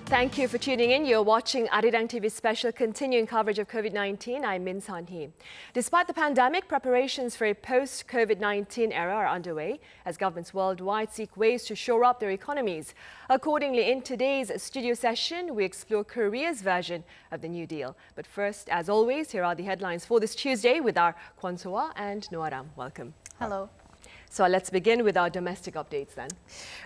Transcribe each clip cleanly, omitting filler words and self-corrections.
Thank you for tuning in. You're watching Arirang TV's special continuing coverage of COVID-19. I'm Min San-hee. Despite the pandemic, preparations for a post-COVID-19 era are underway as governments worldwide seek ways to shore up their economies. Accordingly, in today's studio session, we explore Korea's version of the New Deal. But first, as always, here are the headlines for this Tuesday with our Kwon So-hwa and Noaram. Welcome. Hello. So let's begin with our domestic updates then.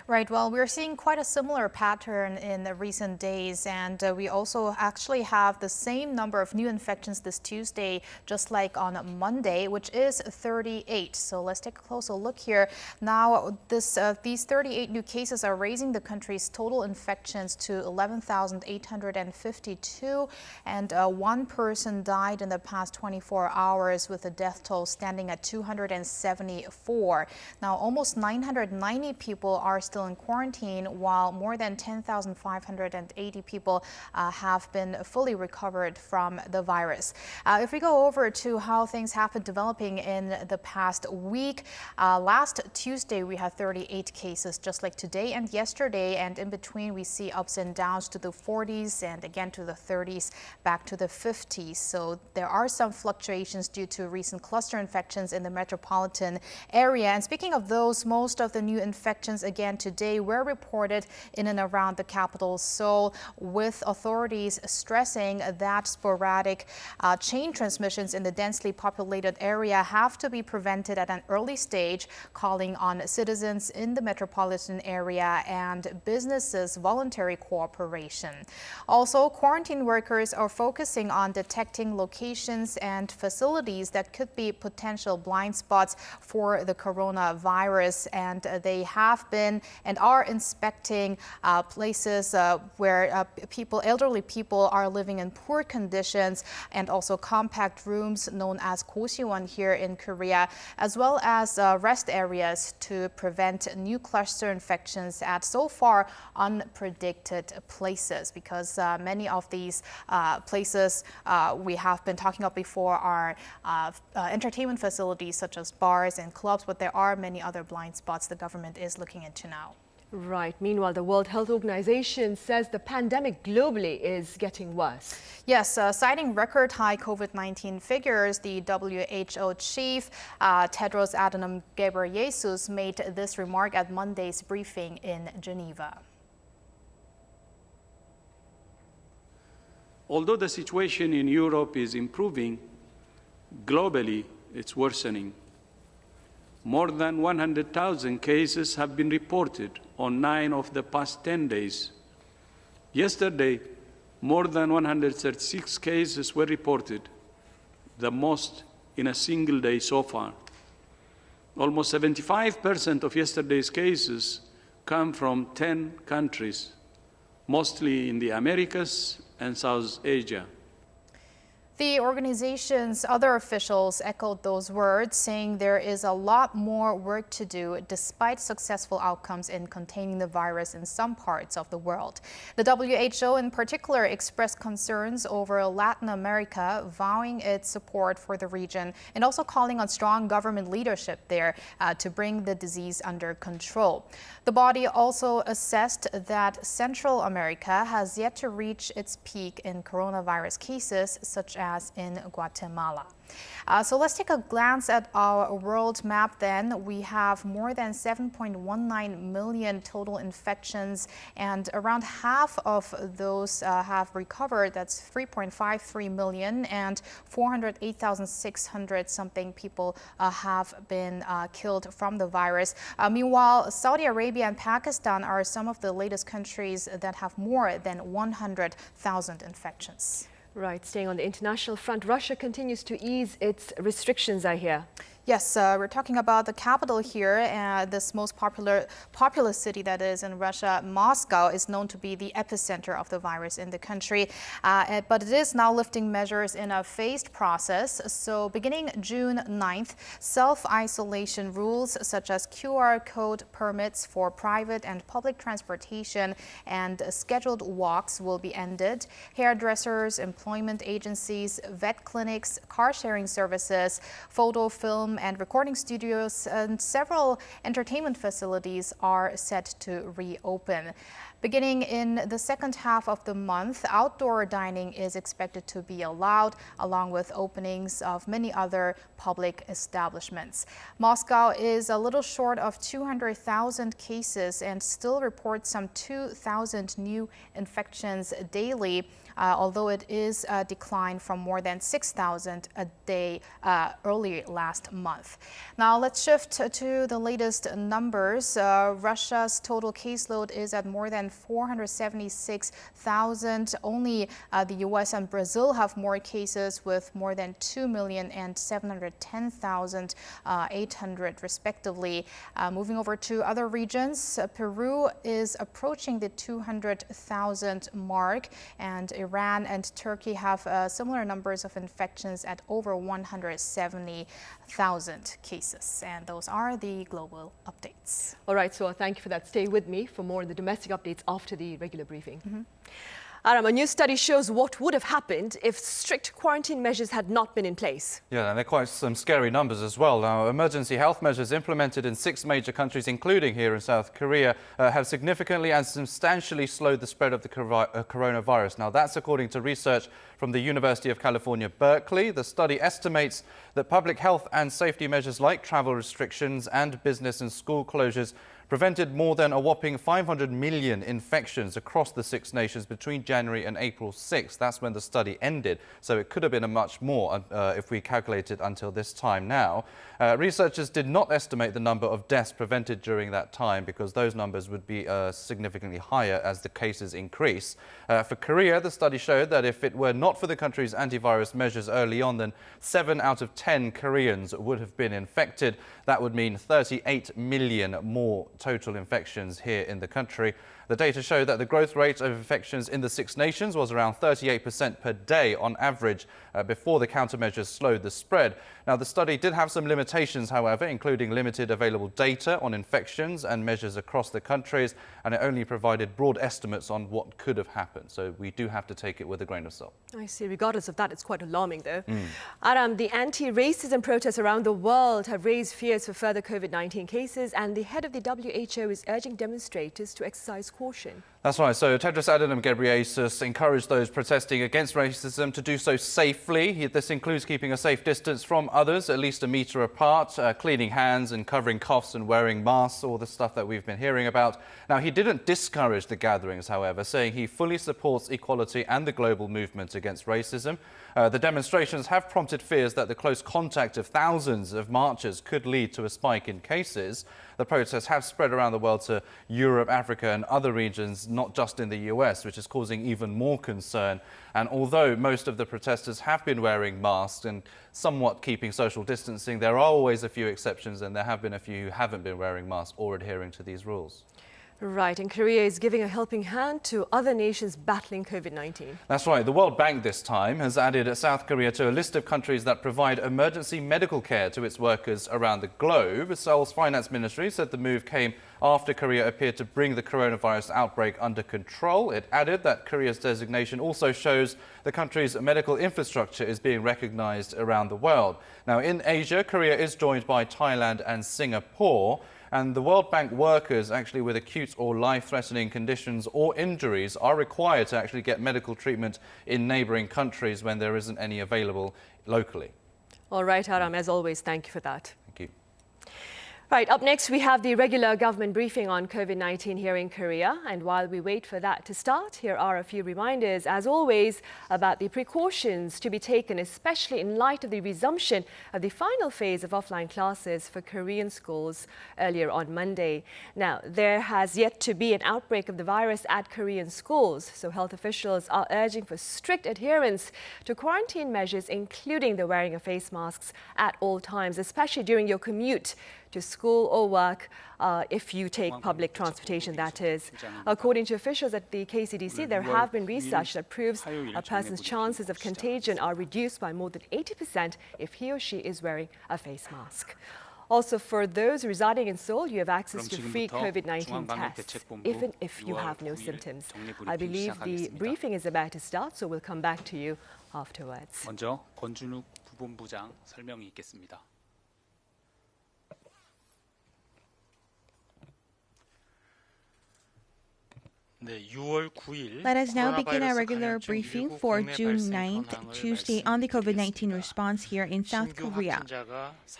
Right. Well, we're seeing quite a similar pattern in the recent days, and we also actually have the same number of new infections this Tuesday, just like on Monday, which is 38. So let's take a closer look here. Now, these 38 new cases are raising the country's total infections to 11,852, and one person died in the past 24 hours, with the death toll standing at 274. Now, almost 990 people are still in quarantine, while more than 10,580 people have been fully recovered from the virus. If we go over to how things have been developing in the past week, last Tuesday we had 38 cases, just like today and yesterday, and in between we see ups and downs to the 40s and again to the 30s, back to the 50s. So there are some fluctuations due to recent cluster infections in the metropolitan area. And speaking of those, most of the new infections again today were reported in and around the capital, Seoul, with authorities stressing that sporadic chain transmissions in the densely populated area have to be prevented at an early stage, calling on citizens in the metropolitan area and businesses' voluntary cooperation. Also, quarantine workers are focusing on detecting locations and facilities that could be potential blind spots for the coronavirus, and they have been and are inspecting places where elderly people are living in poor conditions, and also compact rooms known as 고시원 here in Korea, as well as rest areas to prevent new cluster infections at so far unpredicted places, because many of these places we have been talking about before are entertainment facilities such as bars and clubs, but there are many other blind spots the government is looking into now. Right. Meanwhile, the World Health Organization says the pandemic globally is getting worse. Yes, citing record high COVID-19 figures, the WHO chief, Tedros Adhanom Ghebreyesus, made this remark at Monday's briefing in Geneva. Although the situation in Europe is improving, globally it's worsening. More than 100,000 cases have been reported on 9 of the past 10 days. Yesterday, more than 136 cases were reported, the most in a single day so far. Almost 75% of yesterday's cases come from 10 countries, mostly in the Americas and South Asia. The organization's other officials echoed those words, saying there is a lot more work to do despite successful outcomes in containing the virus in some parts of the world. The WHO in particular expressed concerns over Latin America, vowing its support for the region and also calling on strong government leadership there to bring the disease under control. The body also assessed that Central America has yet to reach its peak in coronavirus cases, such as in Guatemala. So let's take a glance at our world map then. We have more than 7.19 million total infections, and around half of those have recovered. That's 3.53 million, and 408,600 something people have been killed from the virus. Meanwhile, Saudi Arabia and Pakistan are some of the latest countries that have more than 100,000 infections. Right. Staying on the international front, Russia continues to ease its restrictions, I hear. Yes, we're talking about the capital here. This most populous city that is in Russia, Moscow, is known to be the epicenter of the virus in the country. But it is now lifting measures in a phased process. So beginning June 9th, self-isolation rules such as QR code permits for private and public transportation and scheduled walks will be ended. Hairdressers, employment agencies, vet clinics, car sharing services, photo, film, film and recording studios and several entertainment facilities are set to reopen. Beginning in the second half of the month, outdoor dining is expected to be allowed, along with openings of many other public establishments. Moscow is a little short of 200,000 cases and still reports some 2,000 new infections daily, although it is a decline from more than 6,000 a day early last month. Now let's shift to the latest numbers. Russia's total caseload is at more than 476,000. Only the US and Brazil have more cases, with more than 2,710,800 respectively. Moving over to other regions, Peru is approaching the 200,000 mark, and Iran and Turkey have similar numbers of infections at over 170,000 cases. And those are the global updates. All right, so thank you for that. Stay with me for more on the domestic updates after the regular briefing. Aram, a new study shows what would have happened if strict quarantine measures had not been in place. Yeah, and they're quite some scary numbers as well. Now, emergency health measures implemented in 6 major countries, including here in South Korea, have significantly and substantially slowed the spread of the coronavirus. Now, that's according to research from the University of California, Berkeley. The study estimates that public health and safety measures like travel restrictions and business and school closures prevented more than a whopping 500 million infections across the 6 nations between January and April 6th. That's when the study ended, so it could have been a much more if we calculated until this time now. Researchers did not estimate the number of deaths prevented during that time, because those numbers would be significantly higher as the cases increase. For Korea, the study showed that if it were not for the country's antivirus measures early on, then 7 out of 10 Koreans would have been infected. That would mean 38 million more total infections here in the country. The data showed that the growth rate of infections in the 6 nations was around 38% per day on average before the countermeasures slowed the spread. Now, the study did have some limitations, however, including limited available data on infections and measures across the countries, and it only provided broad estimates on what could have happened. So we do have to take it with a grain of salt. I see. Regardless of that, it's quite alarming, though. Aram, the anti-racism protests around the world have raised fears for further COVID-19 cases, and the head of the WHO is urging demonstrators to exercise caution. That's right. So Tedros Adhanom Ghebreyesus encouraged those protesting against racism to do so safely. This includes keeping a safe distance from others, at least a metre apart, cleaning hands and covering coughs and wearing masks, all the stuff that we've been hearing about. Now, he didn't discourage the gatherings, however, saying he fully supports equality and the global movement against racism. The demonstrations have prompted fears that the close contact of thousands of marchers could lead to a spike in cases. The protests have spread around the world to Europe, Africa and other regions, not just in the US, which is causing even more concern. And although most of the protesters have been wearing masks and somewhat keeping social distancing, there are always a few exceptions, and there have been a few who haven't been wearing masks or adhering to these rules. Right, and Korea is giving a helping hand to other nations battling COVID-19. That's right. The World Bank this time has added South Korea to a list of countries that provide emergency medical care to its workers around the globe. Seoul's finance ministry said the move came after Korea appeared to bring the coronavirus outbreak under control. It added that Korea's designation also shows the country's medical infrastructure is being recognized around the world. Now, in Asia, Korea is joined by Thailand and Singapore. And the World Bank workers actually with acute or life-threatening conditions or injuries are required to actually get medical treatment in neighbouring countries when there isn't any available locally. All right, Aram, as always, thank you for that. Thank you. Right, up next we have the regular government briefing on COVID-19 here in Korea. And while we wait for that to start, here are a few reminders, as always, about the precautions to be taken, especially in light of the resumption of the final phase of offline classes for Korean schools earlier on Monday. Now, there has yet to be an outbreak of the virus at Korean schools, so health officials are urging for strict adherence to quarantine measures, including the wearing of face masks at all times, especially during your commute to school or work, if you take public transportation, that is. According to officials at the KCDC, there have been research that proves a person's chances of contagion are reduced by more than 80% if he or she is wearing a face mask. Also, for those residing in Seoul, you have access to free COVID-19 tests, even if you have no symptoms. I believe the briefing is about to start, so we'll come back to you afterwards. 먼저 권준욱 부본부장 설명이 있겠습니다. Let us now begin our regular briefing for June 9th, Tuesday, on the COVID-19 response here in South Korea.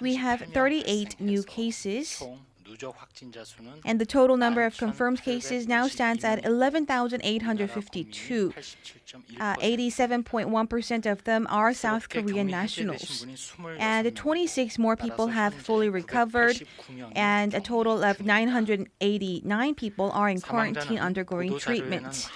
We have 38 new cases, and the total number of confirmed cases now stands at 11,852. 87.1% of them are South Korean nationals. And 26 more people have fully recovered, and a total of 989 people are in quarantine undergoing treatment.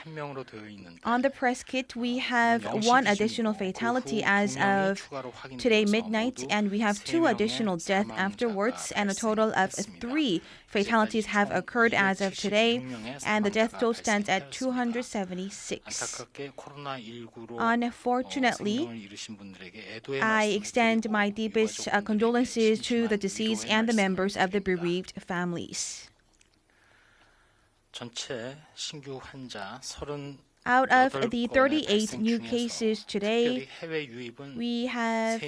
On the press kit, we have one additional fatality as of today midnight, and we have 2 additional deaths afterwards, and a total of 3 fatalities have occurred as of today, and the death toll stands at 276. Unfortunately, I extend my deepest condolences to the deceased and the members of the bereaved families. Out of the 38 new cases today, we have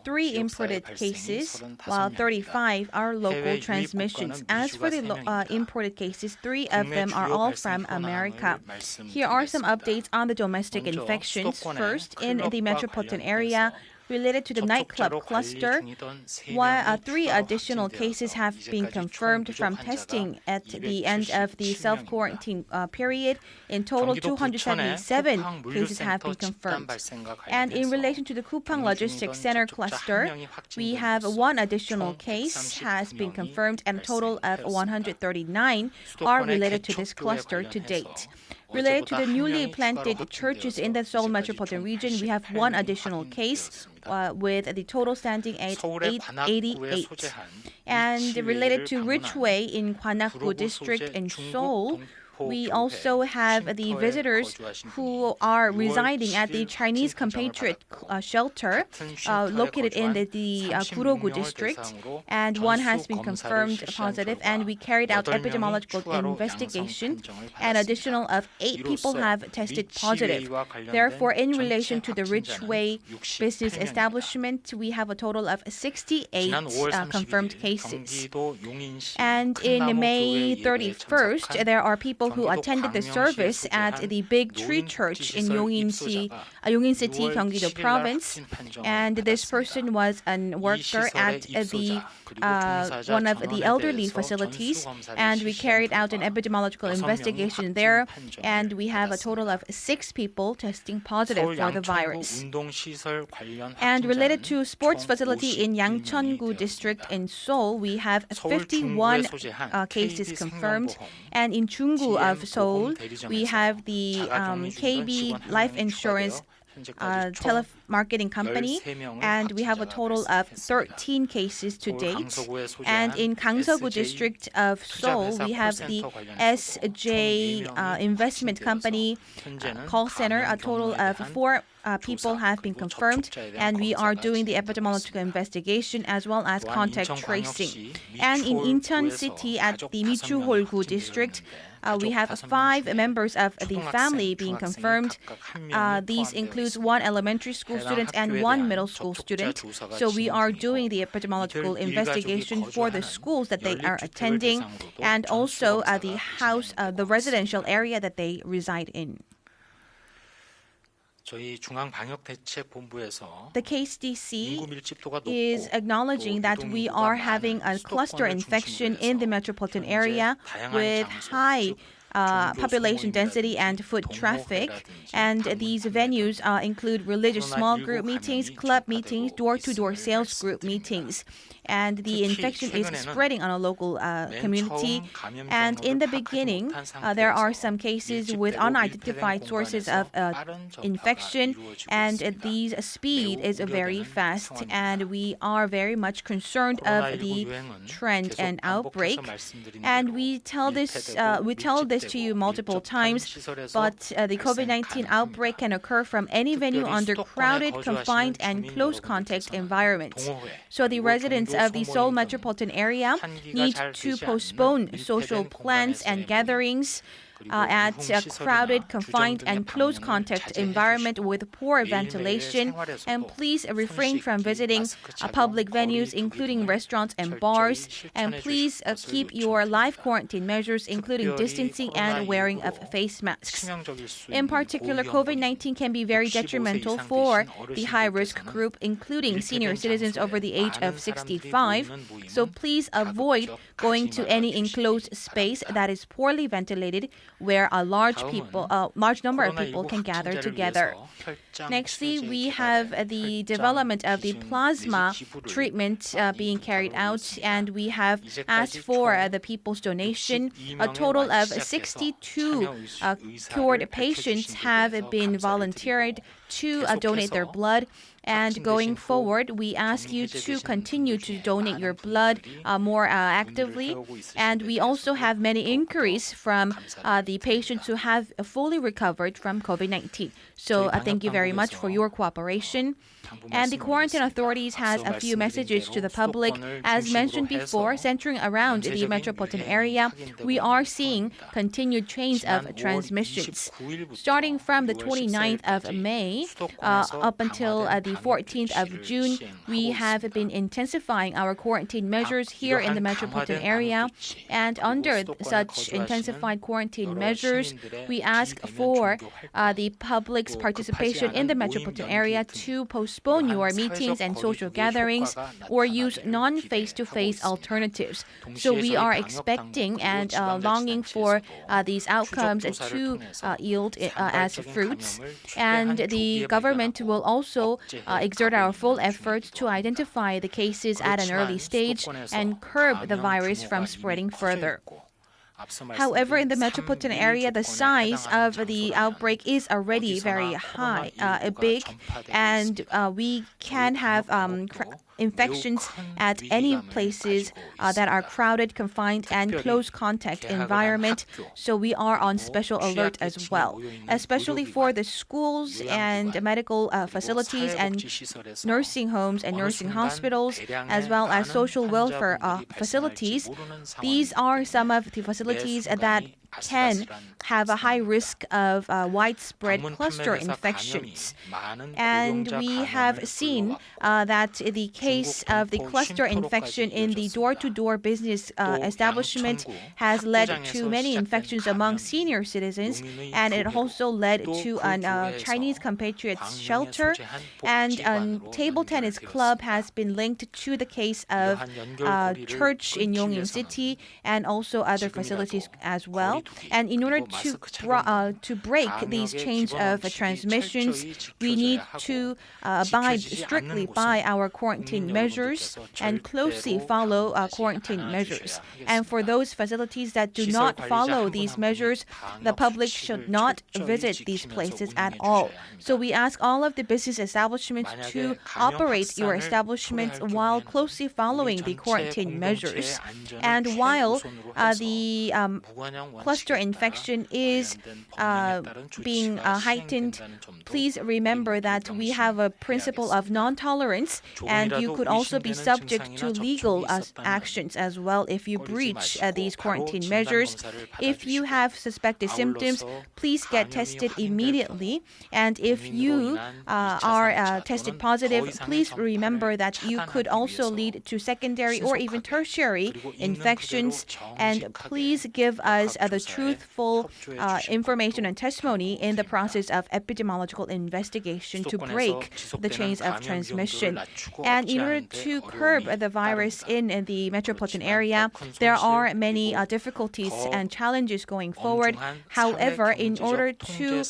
3 imported cases, while 35 are local transmissions. As for the imported cases, 3 of them are all from America. Here are some updates on the domestic infections. First, in the metropolitan area, related to the nightclub cluster, while 3 additional cases have been confirmed from testing at the end of the self-quarantine period. In total, 277 cases have been confirmed. And in relation to the Kupang Logistics Center cluster, we have 1 additional case has been confirmed, and a total of 139 are related to this cluster to date. Related to the newly planted churches in the Seoul metropolitan region, we have 1 additional case with the total standing at 888. And related to Ridgeway in Gwanak-gu district in Seoul, we also have the visitors who are residing at the Chinese compatriot shelter located in the Guro-gu district, and 1 has been confirmed positive, and we carried out epidemiological investigation. An additional of 8 people have tested positive. Therefore, in relation to the Ridgeway business establishment, we have a total of 68 confirmed cases. And in May 31st, there are people who attended the service at the Big Tree Church in Yongin City, Gyeonggi-do Province, and this person was a worker at the one of the elderly facilities, and we carried out an epidemiological investigation there, and we have a total of 6 people testing positive for the virus. And related to sports facility in Yangcheon-gu district in Seoul, we have 51 cases confirmed, and in Chunggu of Seoul, we have the KB Life Insurance telemarketing company, and we have a total of 13 cases to date. And in Gangseogu district of Seoul, we have the SJ investment company call center. A total of 4 people have been confirmed, and we are doing the epidemiological investigation as well as contact tracing. And in Incheon City at the Michuholgu district, we have 5 members of the family being confirmed. These includes 1 elementary school student and 1 middle school student. So we are doing the epidemiological investigation for the schools that they are attending, and also the residential area that they reside in. The KCDC is acknowledging that we are having a cluster infection in the metropolitan area with high population density and foot traffic, and these venues include religious small group meetings, club meetings, door-to-door sales group meetings. And the infection is spreading on a local community. And in the beginning, there are some cases with unidentified sources of infection, and these speed is very fast. And we are very much concerned of the trend and outbreak. And we tell this to you multiple times, but the COVID-19 outbreak can occur from any venue under crowded, confined, and close contact environments. So the residents of the Seoul metropolitan area need to postpone social plans and gatherings at a crowded, confined, and close contact environment with poor ventilation. And please refrain from visiting public venues, including restaurants and bars. And please keep your live quarantine measures, including distancing and wearing of face masks. In particular, COVID-19 can be very detrimental for the high-risk group, including senior citizens over the age of 65. So please avoid going to any enclosed space that is poorly ventilated, where a large number of people can gather together. Nextly, we have the development of the plasma treatment being carried out, and we have asked for the people's donation. A total of 62 cured patients have been volunteered to donate their blood. And going forward, we ask you to continue to donate your blood more actively. And we also have many inquiries from the patients who have fully recovered from COVID-19. So thank you very much for your cooperation. And the quarantine authorities has a few messages to the public. As mentioned before, centering around the metropolitan area, we are seeing continued chains of transmissions. Starting from the 29th of May up until the 14th of June, we have been intensifying our quarantine measures here in the metropolitan area. And under such intensified quarantine measures, we ask for the public's participation in the metropolitan area to postpone your meetings and social gatherings or use non-face-to-face alternatives. So we are expecting and longing for these outcomes to yield as fruits. And the government will also exert our full efforts to identify the cases at an early stage and curb the virus from spreading further. However, in the metropolitan area, the size of the outbreak is already very big, and we can have infections at any places that are crowded, confined, and close contact environment. So we are on special alert as well, especially for the schools and medical facilities and nursing homes and nursing hospitals, as well as social welfare facilities. These are some of the facilities that can have a high risk of widespread cluster infections. And we have seen that the case of the cluster infection in the door-to-door business establishment has led to many infections among senior citizens, and it also led to a Chinese compatriots shelter, and a table tennis club has been linked to the case of church in Yongin City and also other facilities as well. And in order to break these chains of transmissions, we need to abide strictly by our quarantine measures and closely follow quarantine measures. And for those facilities that do not follow these measures, the public should not visit these places at all. So we ask all of the business establishments to operate your establishments while closely following the quarantine measures. And while the cluster infection is being heightened, please remember that we have a principle of non-tolerance, and you could also be subject to legal actions as well if you breach these quarantine measures. If you have suspected symptoms, please get tested immediately. And if you are tested positive, please remember that you could also lead to secondary or even tertiary infections. And please give us the truthful information and testimony in the process of epidemiological investigation to break the chains of transmission. And in order to curb the virus in the metropolitan area, there are many difficulties and challenges going forward. However, in order to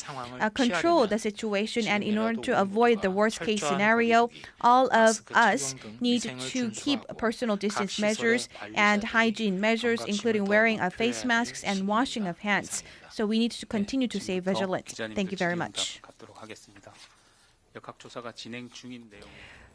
control the situation and in order to avoid the worst case scenario, all of us need to keep personal distance measures and hygiene measures, including wearing face masks and washing of hands. So we need to continue to stay vigilant. Thank you very much.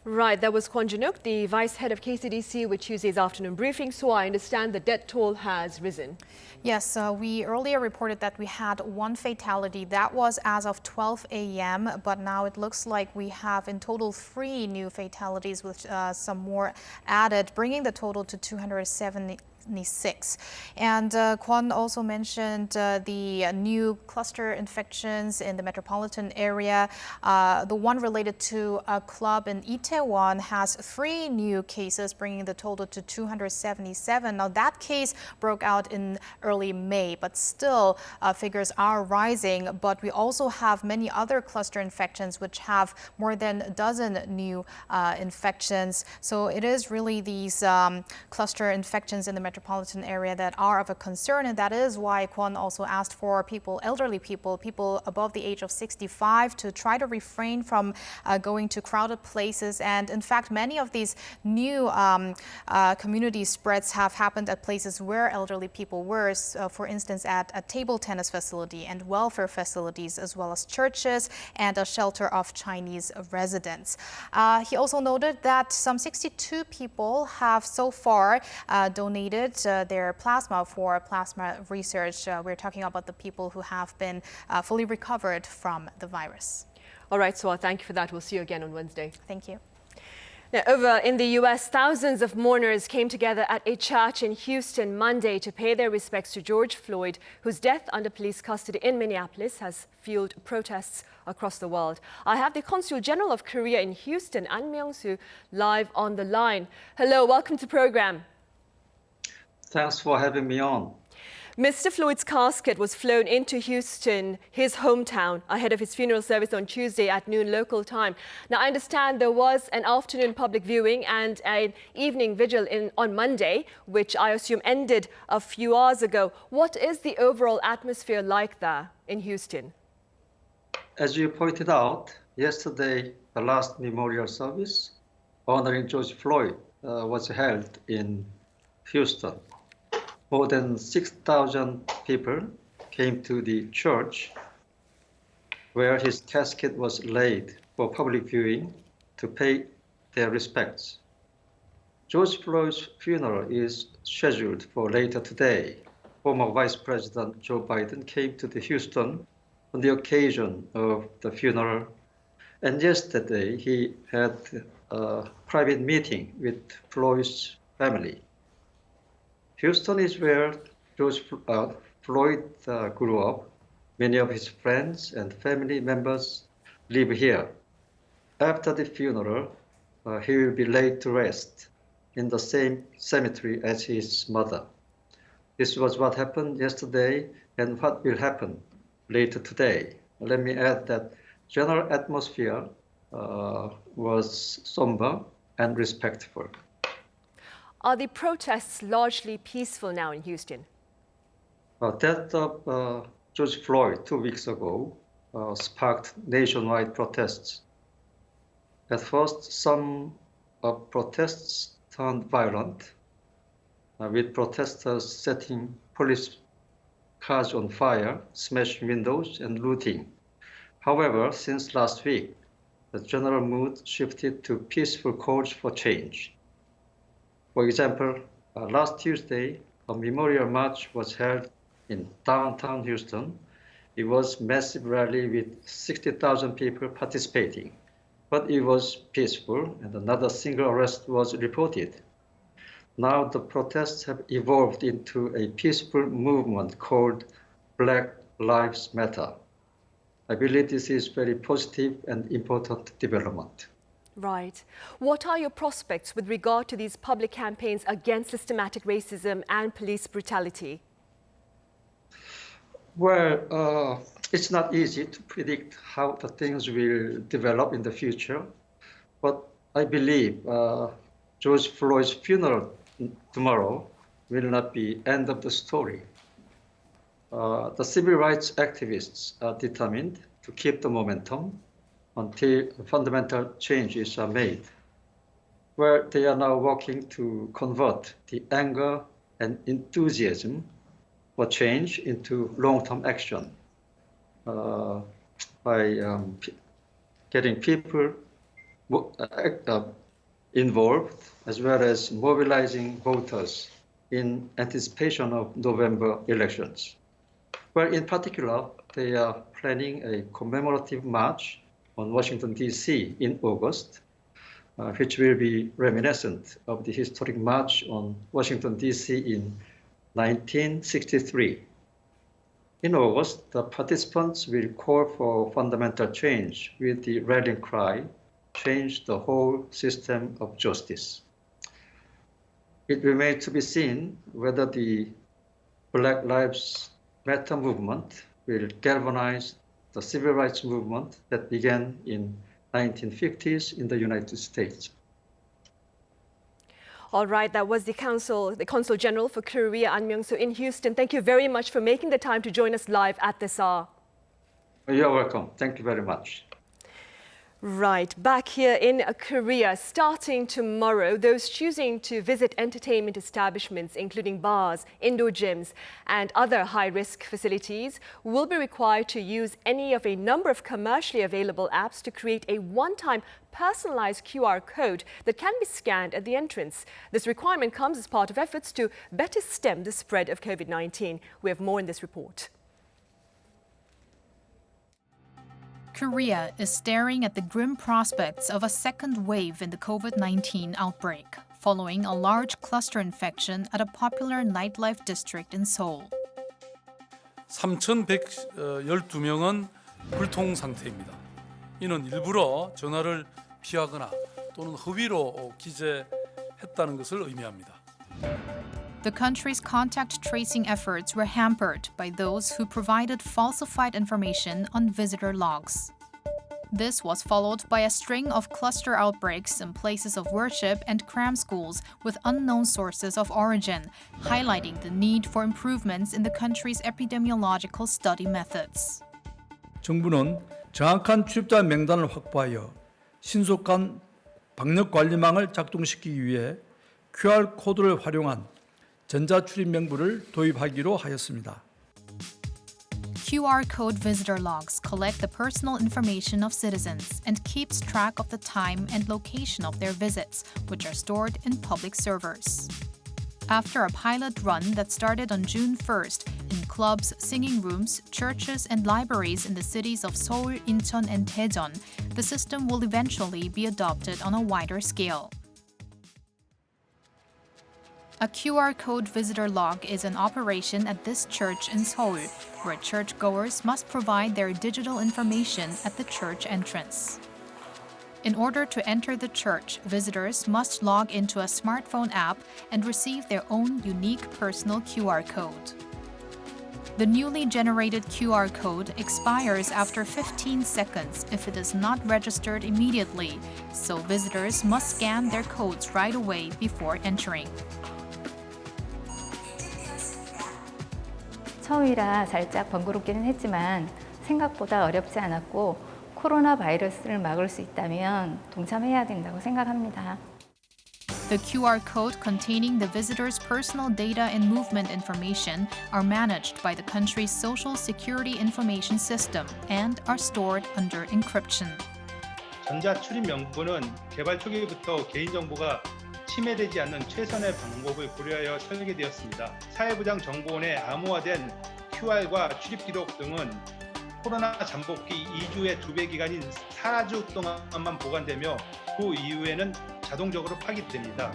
Right, that was Kwon Jun-wook, the Vice Head of KCDC, with Tuesday's afternoon briefing. So I understand the death toll has risen. Yes, we earlier reported that we had one fatality. That was as of 12 a.m., but now it looks like we have in total 3 new fatalities with some more added, bringing the total to 270 76. And Kwon also mentioned the new cluster infections in the metropolitan area. The one related to a club in Itaewon has 3 new cases, bringing the total to 277. Now, that case broke out in early May, but still figures are rising. But we also have many other cluster infections which have more than a dozen new infections. So it is really these cluster infections in the metropolitan area that are of a concern, and that is why Kwon also asked for elderly people above the age of 65 to try to refrain from going to crowded places. And in fact, many of these new community spreads have happened at places where elderly people were, for instance, at a table tennis facility and welfare facilities, as well as churches and a shelter of Chinese residents. He also noted that some 62 people have so far donated their plasma for plasma research. We're talking about the people who have been fully recovered from the virus. All right, Swa, thank you for that. We'll see you again on Wednesday. Thank you. Now, over in the U.S., thousands of mourners came together at a church in Houston Monday to pay their respects to George Floyd, whose death under police custody in Minneapolis has fueled protests across the world. I have the Consul General of Korea in Houston, An Myung-soo, live on the line. Hello, welcome to the program. Thanks for having me on. Mr. Floyd's casket was flown into Houston, his hometown, ahead of his funeral service on Tuesday at noon local time. Now, I understand there was an afternoon public viewing and an evening vigil on Monday, which I assume ended a few hours ago. What is the overall atmosphere like there in Houston? As you pointed out, yesterday, the last memorial service honoring George Floyd was held in Houston. More than 6,000 people came to the church where his casket was laid for public viewing to pay their respects. George Floyd's funeral is scheduled for later today. Former Vice President Joe Biden came to the Houston on the occasion of the funeral, and yesterday he had a private meeting with Floyd's family. Houston is where George Floyd grew up. Many of his friends and family members live here. After the funeral, he will be laid to rest in the same cemetery as his mother. This was what happened yesterday and what will happen later today. Let me add that general atmosphere was somber and respectful. Are the protests largely peaceful now in Houston? Death of George Floyd 2 weeks ago sparked nationwide protests. At first, some protests turned violent, with protesters setting police cars on fire, smashing windows, and looting. However, since last week, the general mood shifted to peaceful calls for change. For example, last Tuesday, a memorial march was held in downtown Houston. It was a massive rally with 60,000 people participating, but it was peaceful and another single arrest was reported. Now the protests have evolved into a peaceful movement called Black Lives Matter. I believe this is very positive and important development. Right. What are your prospects with regard to these public campaigns against systematic racism and police brutality? Well, it's not easy to predict how the things will develop in the future, but I believe George Floyd's funeral tomorrow will not be end of the story. The civil rights activists are determined to keep the momentum until fundamental changes are made, where they are now working to convert the anger and enthusiasm for change into long-term action by getting people involved, as well as mobilizing voters in anticipation of November elections. Well, in particular, they are planning a commemorative march on Washington, D.C. in August, which will be reminiscent of the historic march on Washington, D.C. in 1963. In August, the participants will call for fundamental change with the rallying cry, "Change the whole system of justice." It remains to be seen whether the Black Lives Matter movement will galvanize the civil rights movement that began in 1950s in the United States. All right, that was the Consul General for Korea, An Myung-soo in Houston. Thank you very much for making the time to join us live at this hour. You're welcome. Thank you very much. Right, back here in Korea, starting tomorrow, those choosing to visit entertainment establishments, including bars, indoor gyms, and other high-risk facilities, will be required to use any of a number of commercially available apps to create a one-time personalized QR code that can be scanned at the entrance. This requirement comes as part of efforts to better stem the spread of COVID-19. We have more in this report. Korea is staring at the grim prospects of a second wave in the COVID-19 outbreak, following a large cluster infection at a popular nightlife district in Seoul. 3,112명은 불통 상태입니다. 이는 일부러 전화를 피하거나 또는 허위로 기재했다는 것을 의미합니다. The country's contact tracing efforts were hampered by those who provided falsified information on visitor logs. This was followed by a string of cluster outbreaks in places of worship and cram schools with unknown sources of origin, highlighting the need for improvements in the country's epidemiological study methods. 정부는 정확한 출입자 명단을 확보하여 신속한 방역 관리망을 작동시키기 위해 QR 코드를 활용한 전자출입 명부를 도입하기로 하였습니다. QR code visitor logs collect the personal information of citizens and keeps track of the time and location of their visits, which are stored in public servers. After a pilot run that started on June 1st in clubs, singing rooms, churches, and libraries in the cities of Seoul, Incheon, and Daejeon, the system will eventually be adopted on a wider scale. A QR code visitor log is in operation at this church in Seoul, where churchgoers must provide their digital information at the church entrance. In order to enter the church, visitors must log into a smartphone app and receive their own unique personal QR code. The newly generated QR code expires after 15 seconds if it is not registered immediately, so visitors must scan their codes right away before entering. 처음이라 살짝 번거롭기는 했지만 생각보다 어렵지 않았고 코로나 바이러스를 막을 수 있다면 동참해야 된다고 생각합니다. The QR code containing the visitor's personal data and movement information are managed by the country's Social Security Information System and are stored under encryption. 전자 출입 명부는 개발 초기부터 개인정보가 침해되지 않는 최선의 방법을 고려하여 설계되었습니다. 사회보장정보원의 암호화된 QR과 출입 기록 등은 코로나 잠복기 2주의 2배 기간인 4주 동안만 보관되며 그 이후에는 자동적으로 파기됩니다.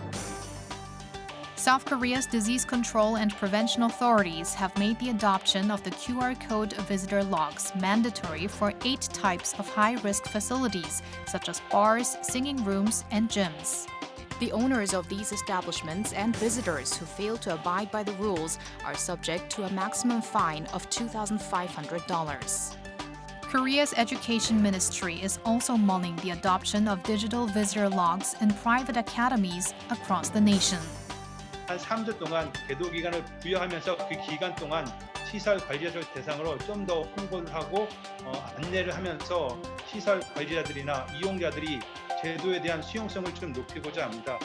South Korea's disease control and prevention authorities have made the adoption of the QR code visitor logs mandatory for 8 types of high-risk facilities, such as bars, singing rooms, and gyms. The owners of these establishments and visitors who fail to abide by the rules are subject to a maximum fine of $2,500. Korea's Education Ministry is also mulling the adoption of digital visitor logs in private academies across the nation. 한 3주 동안 계도 기간을 부여하면서 그 기간 동안 시설 관리자들 대상으로 좀 더 홍보를 하고 안내를 하면서 시설 관리자들이나 이용자들이 제도에 대한 수용성을 좀 높이고자 합니다.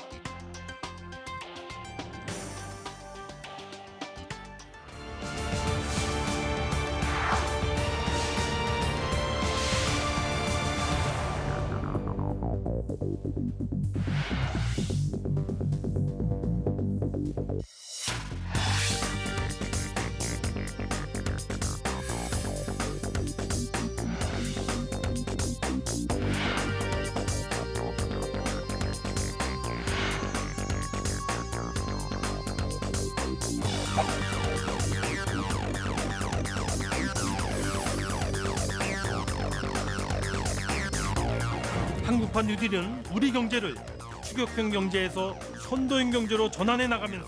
한국판 뉴딜은 우리 경제를 추격형 경제에서 선도형 경제로 전환해 나가면서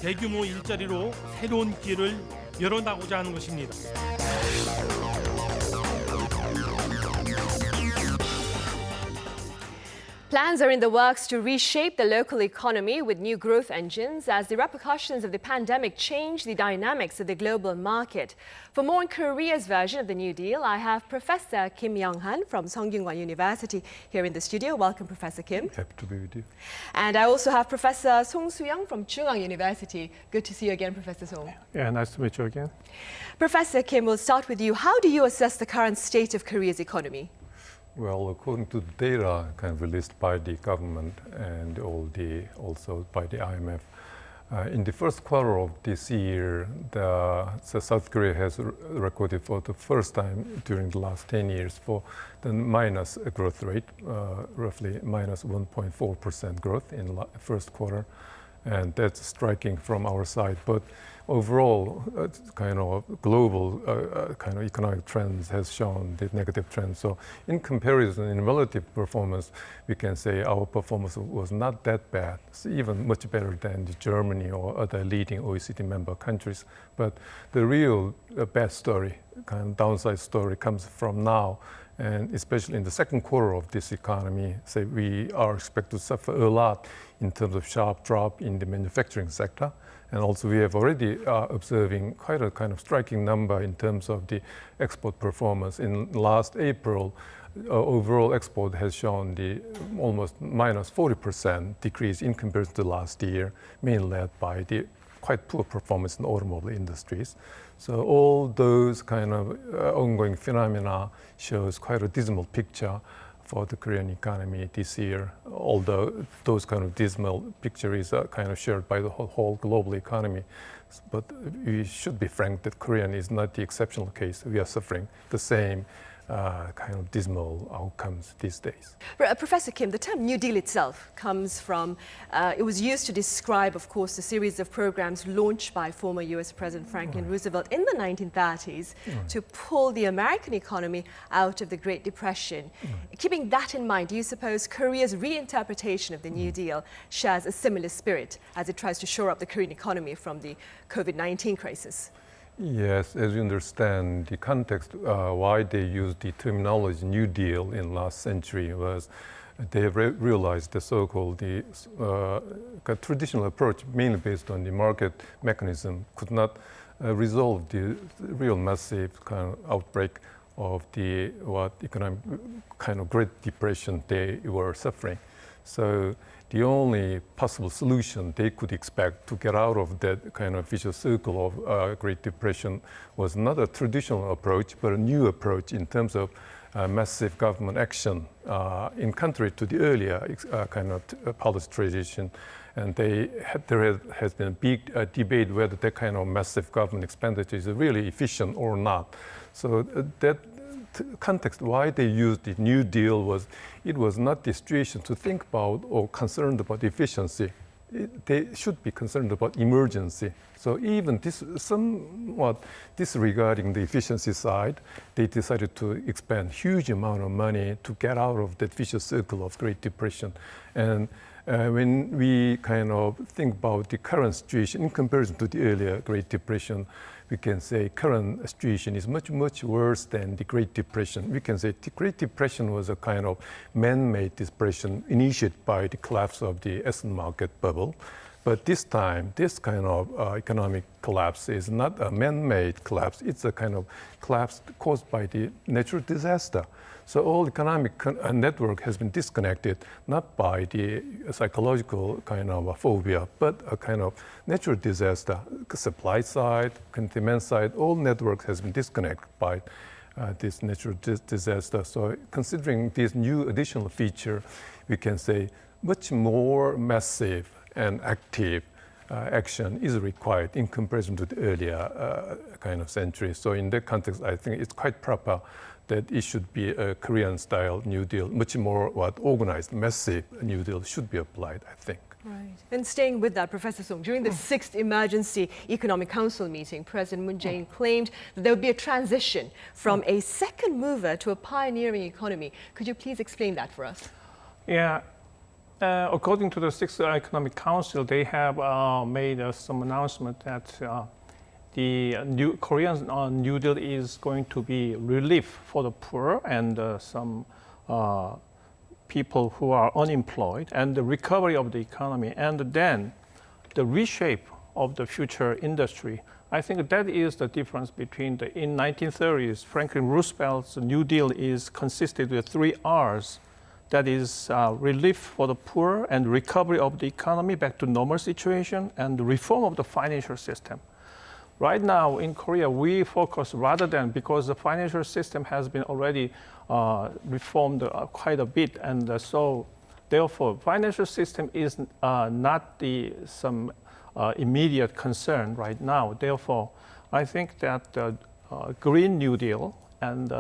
대규모 일자리로 새로운 기회를 열어나고자 하는 것입니다. Plans are in the works to reshape the local economy with new growth engines as the repercussions of the pandemic change the dynamics of the global market. For more on Korea's version of the New Deal, I have Professor Kim Young-han from Sungkyunkwan University here in the studio. Welcome, Professor Kim. Happy to be with you. And I also have Professor Song Soo-young from Chungang University. Good to see you again, Professor Song. Yeah, nice to meet you again. Professor Kim, we'll start with you. How do you assess the current state of Korea's economy? Well, according to the data kind of released by the government and also by the IMF, in the first quarter of this year, the South Korea has recorded for the first time during the last 10 years for the minus growth rate, roughly minus 1.4% growth in the first quarter. And that's striking from our side. But overall, kind of global kind of economic trends has shown the negative trend. So in comparison, in relative performance, we can say our performance was not that bad. It's even much better than Germany or other leading OECD member countries. But the real bad story, kind of downside story, comes from now. And especially in the second quarter of this economy, say we are expected to suffer a lot in terms of sharp drop in the manufacturing sector. And also we have already observing quite a kind of striking number in terms of the export performance. In last April, overall export has shown the almost minus 40% decrease in comparison to last year, mainly led by the quite poor performance in the automobile industries. So all those kind of ongoing phenomena shows quite a dismal picture for the Korean economy this year, although those kind of dismal picture is kind of shared by the whole global economy. But we should be frank that Korean is not the exceptional case. We are suffering the same kind of dismal outcomes these days. Professor Kim, the term New Deal itself comes from, it was used to describe, of course, a series of programs launched by former US President Franklin Roosevelt in the 1930s to pull the American economy out of the Great Depression. Keeping that in mind, do you suppose Korea's reinterpretation of the New Deal shares a similar spirit as it tries to shore up the Korean economy from the COVID-19 crisis? Yes, as you understand, the context why they used the terminology New Deal in last century was they have realized the so-called traditional approach, mainly based on the market mechanism, could not resolve the real massive kind of outbreak of the economic kind of Great Depression they were suffering. So the only possible solution they could expect to get out of that kind of vicious circle of Great Depression was not a traditional approach, but a new approach in terms of massive government action in contrary to the earlier kind of policy tradition. And there has been a big debate whether that kind of massive government expenditure is really efficient or not. So that context why they used the New Deal was it was not the situation to think about or concerned about efficiency. They should be concerned about emergency. So even this somewhat disregarding the efficiency side, they decided to expend huge amount of money to get out of that vicious circle of Great Depression. And when we kind of think about the current situation in comparison to the earlier Great Depression, we can say current situation is much, much worse than the Great Depression. We can say the Great Depression was a kind of man-made depression initiated by the collapse of the asset market bubble. But this time, this kind of economic collapse is not a man-made collapse. It's a kind of collapse caused by the natural disaster. So all economic network has been disconnected, not by the psychological kind of phobia, but a kind of natural disaster. Supply side, demand side, all networks has been disconnected by this natural disaster. So considering this new additional feature, we can say much more massive and active action is required in comparison to the earlier kind of century. So in that context, I think it's quite proper that it should be a Korean-style New Deal, much more organized, massive New Deal should be applied, I think. Right. And staying with that, Professor Song, during the 6th Emergency Economic Council meeting, President Moon Jae-in claimed that there would be a transition from a second mover to a pioneering economy. Could you please explain that for us? Yeah. According to the 6th Economic Council, they have made some announcement that the Korean New Deal is going to be relief for the poor and some people who are unemployed, and the recovery of the economy, and then the reshape of the future industry. I think that is the difference between in 1930s, Franklin Roosevelt's New Deal is consisted of 3 R's. That is relief for the poor and recovery of the economy back to normal situation and the reform of the financial system. Right now in Korea, we focus rather than, because the financial system has been already reformed quite a bit, and so therefore financial system is not some immediate concern right now. Therefore, I think that the Green New Deal and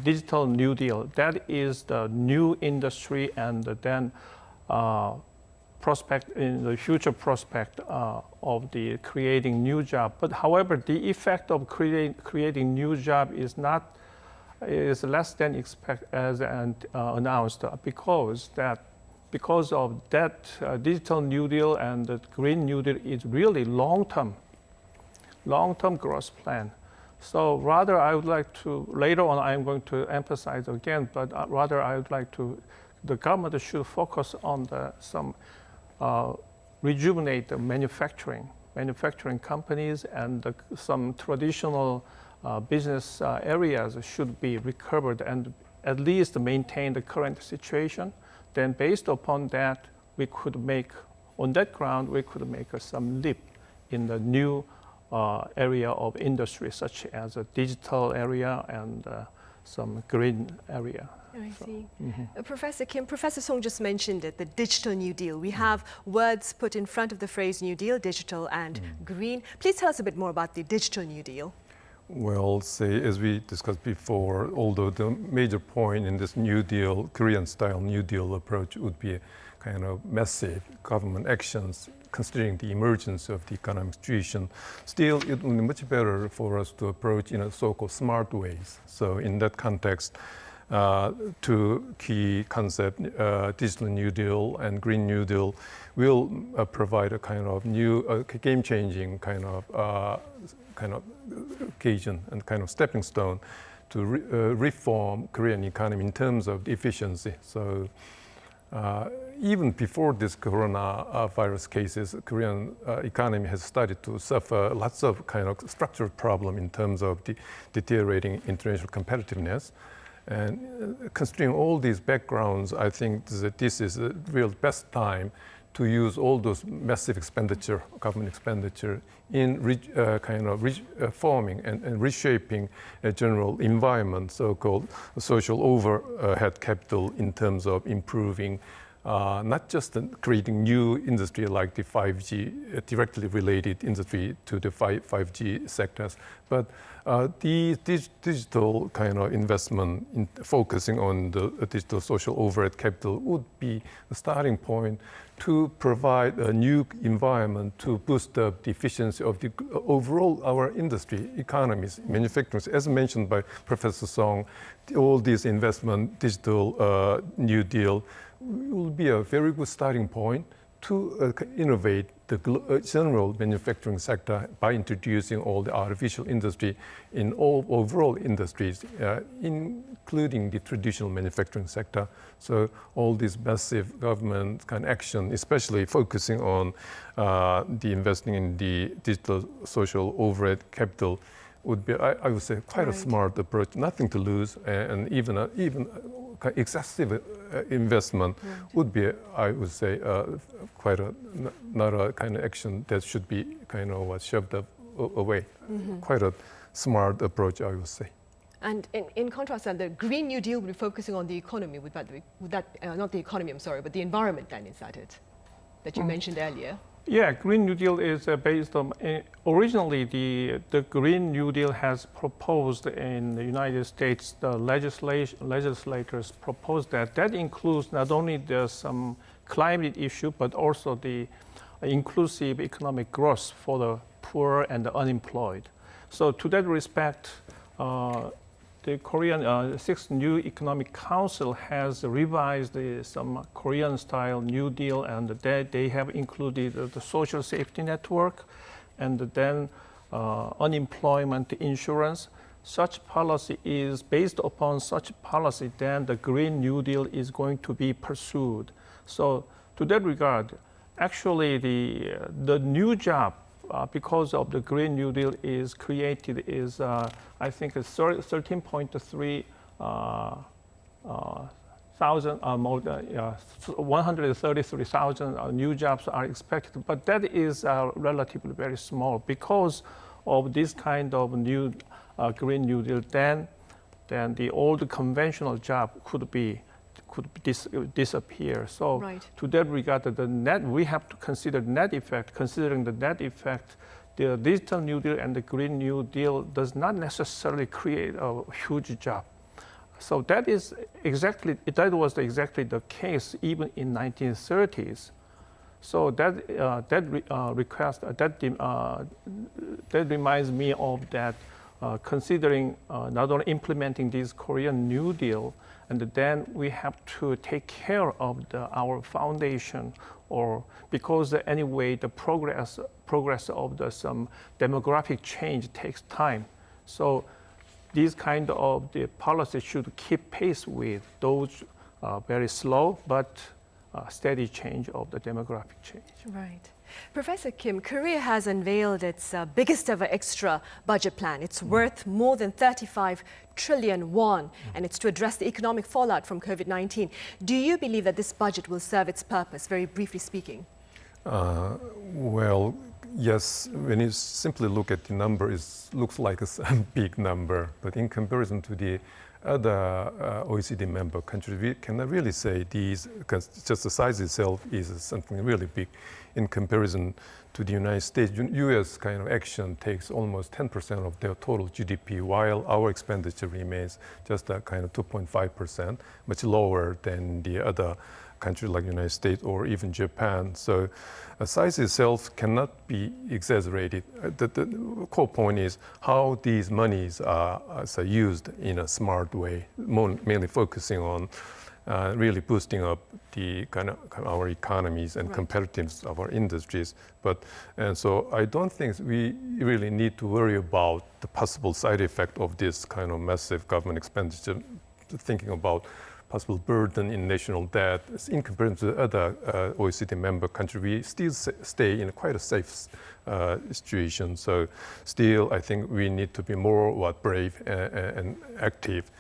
Digital New Deal, that is the new industry, and then prospect in the future prospect of the creating new job. But however, the effect of creating new job is less than announced, because of that Digital New Deal and the Green New Deal is really long-term growth plan. So rather, I would like to, later on I'm going to emphasize again, but rather I would like to, the government should focus on some rejuvenate the manufacturing companies, and some traditional business areas should be recovered and at least maintain the current situation. Then based upon that, we could make, on that ground, we could make some leap in the new area of industry, such as a digital area and some green area. I see. Professor Kim, Professor Song just mentioned it, the Digital New Deal. We have words put in front of the phrase New Deal, digital and green. Please tell us a bit more about the Digital New Deal. Well, as we discussed before, although the major point in this New Deal, Korean-style New Deal approach would be a kind of massive government actions considering the emergence of the economic situation, still it would be much better for us to approach in a so-called smart ways. So in that context, 2 key concepts, Digital New Deal and Green New Deal, will provide a kind of new, game-changing kind of occasion and kind of stepping stone to reform Korean economy in terms of efficiency. So even before this coronavirus cases, Korean economy has started to suffer lots of kind of structural problem in terms of the deteriorating international competitiveness. And considering all these backgrounds, I think that this is the real best time to use all those massive expenditure, government expenditure, in reforming and reshaping a general environment, so-called social overhead capital, in terms of improving not just creating new industry like the 5G, directly related industry to the 5G sectors, but the digital kind of investment in focusing on the digital social overhead capital would be the starting point to provide a new environment to boost up the efficiency of the overall our industry, economies, manufacturers. As mentioned by Professor Song, all these investment, digital New Deal, will be a very good starting point to innovate the general manufacturing sector by introducing all the artificial industry in all overall industries, including the traditional manufacturing sector. So all this massive government kind of action, especially focusing on the investing in the digital social overhead capital, would be, I would say, quite a smart approach. Nothing to lose, and even excessive investment would be, I would say, quite not a kind of action that should be kind of shoved away. Quite a smart approach, I would say. And in contrast, then, the Green New Deal would be focusing on the economy. Would that not the economy? I'm sorry, but the environment. Then is that it? That you mentioned earlier. Yeah, Green New Deal is based on, originally the Green New Deal has proposed in the United States, the legislators proposed that includes not only some climate issue, but also the inclusive economic growth for the poor and the unemployed. So to that respect, the Korean 6th New Economic Council has revised some Korean-style New Deal, and they have included the social safety network and then unemployment insurance. Such policy is based upon such policy, then the Green New Deal is going to be pursued. So to that regard, actually the new job because of the Green New Deal is created is, I think, 13.3 thousand, 133,000 new jobs are expected, but that is relatively very small. Because of this kind of new Green New Deal, then the old conventional job could disappear. So to that regard, the net, we have to consider net effect. Considering the net effect, the Digital New Deal and the Green New Deal does not necessarily create a huge job. So that was exactly the case even in 1930s. So that reminds me of that. Considering not only implementing this Korean New Deal, and then we have to take care of our foundation, or because anyway the progress of some demographic change takes time. So these kind of the policies should keep pace with those very slow but steady change of the demographic change. Right. Professor Kim, Korea has unveiled its biggest ever extra budget plan. It's worth more than 35 trillion won, and it's to address the economic fallout from COVID-19. Do you believe that this budget will serve its purpose, very briefly speaking? Well, yes, when you simply look at the number, it looks like a big number, but in comparison to the other OECD member countries, we cannot really say these, because just the size itself is something really big. In comparison to the United States, US kind of action takes almost 10% of their total GDP, while our expenditure remains just a kind of 2.5%, much lower than the other countries like the United States or even Japan. So size itself cannot be exaggerated. The core point is how these monies are used in a smart way, mainly focusing on really boosting up the kind of our economies and competitiveness of our industries. And so I don't think we really need to worry about the possible side effect of this kind of massive government expenditure, thinking about possible burden in national debt. In comparison to other OECD member countries, we still stay in quite a safe situation. So still, I think we need to be more brave and active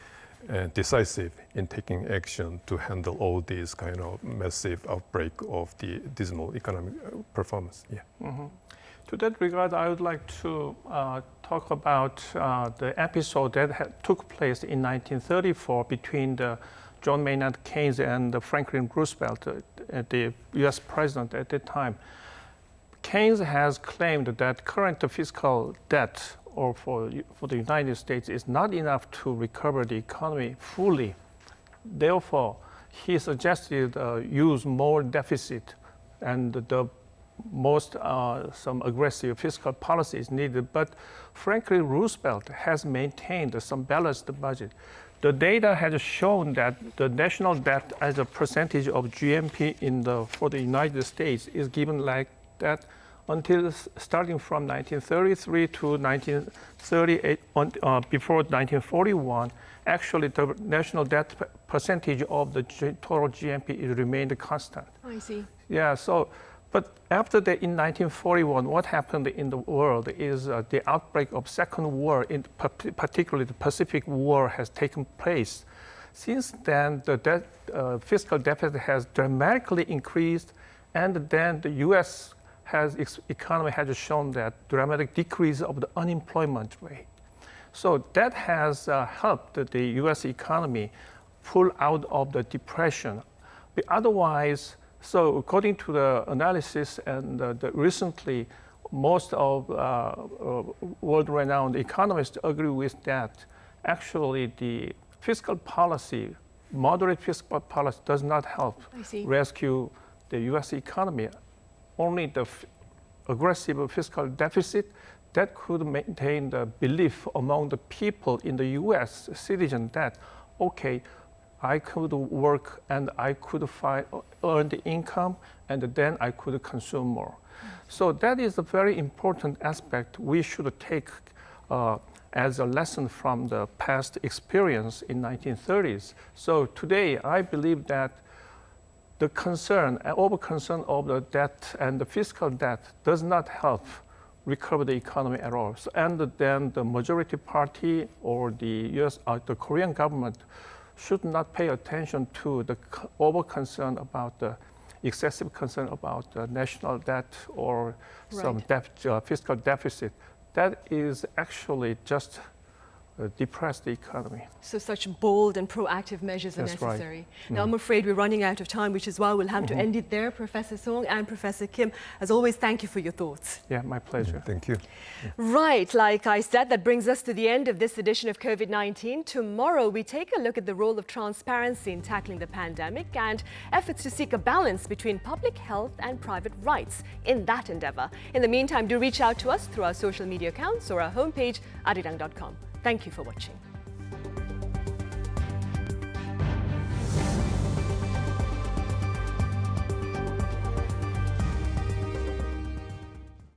and decisive in taking action to handle all these kind of massive outbreak of the dismal economic performance. Yeah. Mm-hmm. To that regard, I would like to talk about the episode that took place in 1934 between John Maynard Keynes and Franklin Roosevelt, the U.S. president at that time. Keynes has claimed that current fiscal debt or for the United States is not enough to recover the economy fully. Therefore, he suggested use more deficit, and the most some aggressive fiscal policy is needed. But Franklin Roosevelt has maintained some balanced budget. The data has shown that the national debt as a percentage of GNP for the United States is given like that until starting from 1933 to 1938, before 1941, actually the national debt percentage of the total GNP remained constant. I see. Yeah, but after that, in 1941, what happened in the world is the outbreak of Second War, particularly the Pacific War, has taken place. Since then, the fiscal deficit has dramatically increased, and then the U.S. economy has shown that dramatic decrease of the unemployment rate. So that has helped the U.S. economy pull out of the depression. But otherwise, so according to the analysis and recently, most of world-renowned economists agree with that. Actually, the fiscal policy, moderate fiscal policy, does not help rescue the U.S. economy, only the aggressive fiscal deficit that could maintain the belief among the people in the U.S. citizen that, okay, I could work and I could earn the income and then I could consume more. So that is a very important aspect we should take as a lesson from the past experience in 1930s. So today, I believe that the over concern of the debt and the fiscal debt does not help recover the economy at all. So, and then the majority party or the the Korean government should not pay attention to the over concern about the excessive concern about the national debt or some fiscal deficit. That is actually just depress the economy. So such bold and proactive measures are necessary. Right. Now I'm afraid we're running out of time, which is why we'll have to end it there. Professor Song and Professor Kim, as always, thank you for your thoughts. Yeah, my pleasure. Thank you. Right, like I said, that brings us to the end of this edition of COVID-19. Tomorrow, we take a look at the role of transparency in tackling the pandemic and efforts to seek a balance between public health and private rights in that endeavor. In the meantime, do reach out to us through our social media accounts or our homepage, arirang.com. Thank you for watching.